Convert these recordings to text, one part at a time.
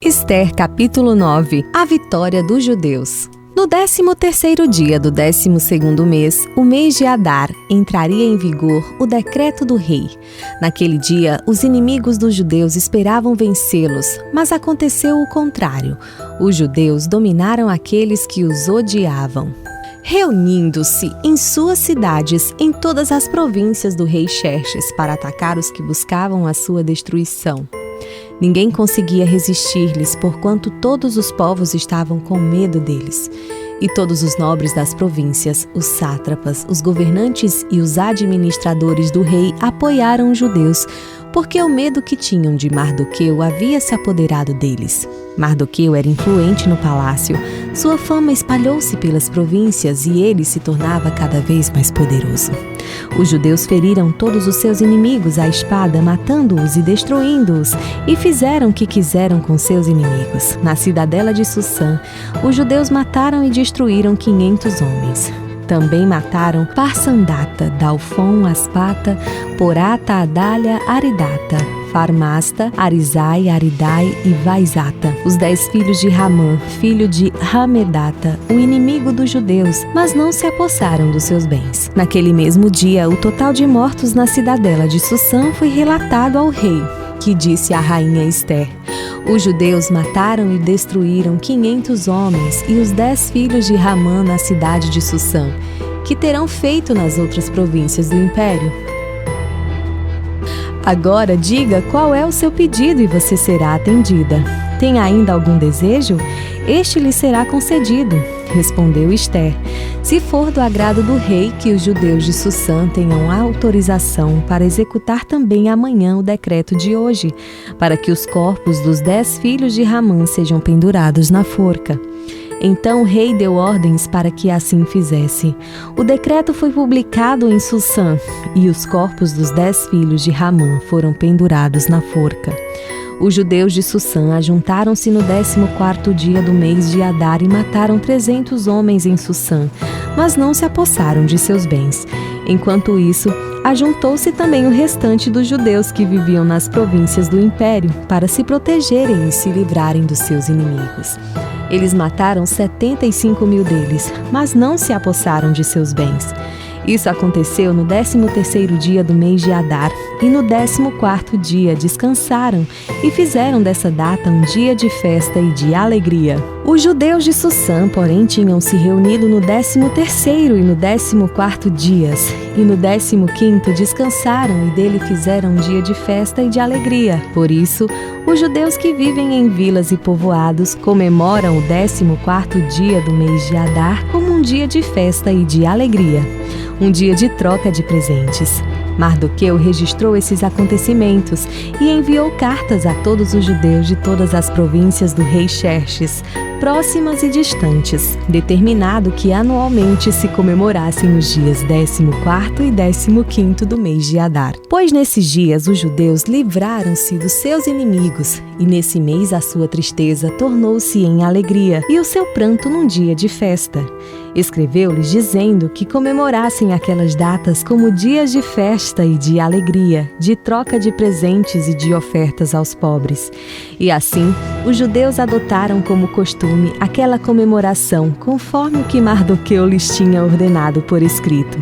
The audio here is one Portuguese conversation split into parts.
Ester capítulo 9. A vitória dos judeus. No 13º dia do 12º mês, o mês de Adar, entraria em vigor o decreto do rei. Naquele dia, os inimigos dos judeus esperavam vencê-los, mas aconteceu o contrário. Os judeus dominaram aqueles que os odiavam. Reunindo-se em suas cidades, em todas as províncias do rei Xerxes, para atacar os que buscavam a sua destruição. Ninguém conseguia resistir-lhes, porquanto todos os povos estavam com medo deles. E todos os nobres das províncias, os sátrapas, os governantes e os administradores do rei apoiaram os judeus, porque o medo que tinham de Mardoqueu havia se apoderado deles. Mardoqueu era influente no palácio, sua fama espalhou-se pelas províncias e ele se tornava cada vez mais poderoso. Os judeus feriram todos os seus inimigos à espada, matando-os e destruindo-os, e fizeram o que quiseram com seus inimigos. Na cidadela de Sussã, os judeus mataram e destruíram 500 homens. Também mataram Parsandata, Dalfon, Aspata, Porata, Adália, Aridata, Farmasta, Arizai, Aridai e Vaizata, os 10 filhos de Ramã, filho de Hamedata, o inimigo dos judeus, mas não se apossaram dos seus bens. Naquele mesmo dia, o total de mortos na cidadela de Sussã foi relatado ao rei, que disse à rainha Ester: os judeus mataram e destruíram 500 homens e os 10 filhos de Ramã na cidade de Sussã. Que terão feito nas outras províncias do império? Agora diga qual é o seu pedido e você será atendida. Tem ainda algum desejo? Este lhe será concedido, respondeu Ester. Se for do agrado do rei que os judeus de Sussã tenham autorização para executar também amanhã o decreto de hoje, para que os corpos dos 10 filhos de Ramã sejam pendurados na forca. Então o rei deu ordens para que assim fizesse. O decreto foi publicado em Sussã, e os corpos dos 10 filhos de Ramã foram pendurados na forca. Os judeus de Sussã ajuntaram-se no 14º dia do mês de Adar e mataram 300 homens em Sussã, mas não se apossaram de seus bens. Enquanto isso, ajuntou-se também o restante dos judeus que viviam nas províncias do império, para se protegerem e se livrarem dos seus inimigos. Eles mataram 75.000 deles, mas não se apossaram de seus bens. Isso aconteceu no 13º dia do mês de Adar, e no 14º dia descansaram e fizeram dessa data um dia de festa e de alegria. Os judeus de Sussã, porém, tinham se reunido no 13º e no 14º dias, e no 15º descansaram e dele fizeram um dia de festa e de alegria. Por isso, os judeus que vivem em vilas e povoados comemoram o 14º dia do mês de Adar como um dia de festa e de alegria, um dia de troca de presentes. Mardoqueu registrou esses acontecimentos e enviou cartas a todos os judeus de todas as províncias do rei Xerxes, próximas e distantes, determinado que anualmente se comemorassem os dias 14º e 15º do mês de Adar. Pois nesses dias os judeus livraram-se dos seus inimigos, e nesse mês a sua tristeza tornou-se em alegria, e o seu pranto num dia de festa. Escreveu-lhes dizendo que comemorassem aquelas datas como dias de festa e de alegria, de troca de presentes e de ofertas aos pobres. E assim, os judeus adotaram como costume aquela comemoração, conforme o que Mardoqueu lhes tinha ordenado por escrito.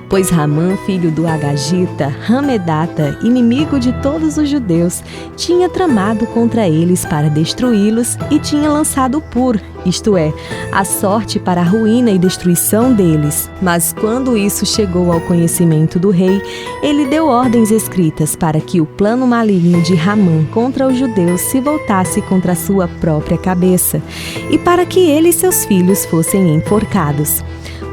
Pois Ramã, filho do Agagita, Hamedata, inimigo de todos os judeus, tinha tramado contra eles para destruí-los e tinha lançado o pur, isto é, a sorte para a ruína e destruição deles. Mas quando isso chegou ao conhecimento do rei, ele deu ordens escritas para que o plano maligno de Ramã contra os judeus se voltasse contra a sua própria cabeça, e para que ele e seus filhos fossem enforcados.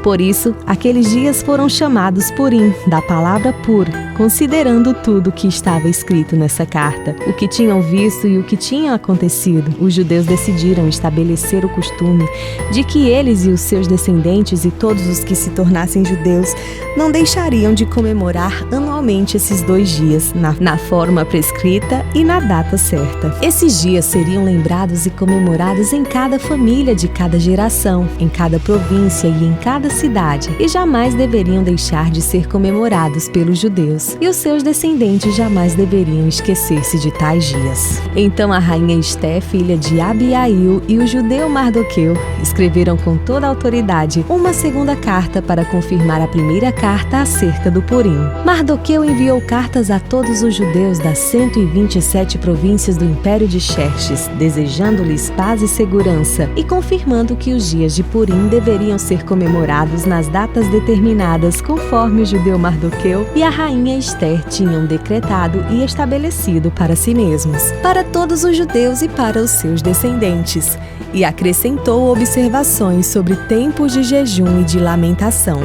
Por isso, aqueles dias foram chamados Purim, da palavra pur, considerando tudo o que estava escrito nessa carta, o que tinham visto e o que tinha acontecido. Os judeus decidiram estabelecer o costume de que eles e os seus descendentes e todos os que se tornassem judeus não deixariam de comemorar anualmente esses 2 dias, na forma prescrita e na data certa. Esses dias seriam lembrados e comemorados em cada família de cada geração, em cada província e em cada cada cidade e jamais deveriam deixar de ser comemorados pelos judeus, e os seus descendentes jamais deveriam esquecer-se de tais dias. Então a rainha Esté, filha de Abiail, e o judeu Mardoqueu escreveram com toda a autoridade uma segunda carta para confirmar a primeira carta acerca do Purim. Mardoqueu enviou cartas a todos os judeus das 127 províncias do Império de Xerxes, desejando-lhes paz e segurança e confirmando que os dias de Purim deveriam ser comemorados nas datas determinadas conforme o judeu Mardoqueu e a rainha Ester tinham decretado e estabelecido para si mesmos, para todos os judeus e para os seus descendentes, e acrescentou observações sobre tempos de jejum e de lamentação.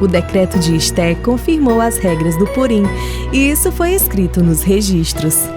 O decreto de Ester confirmou as regras do Purim, e isso foi escrito nos registros.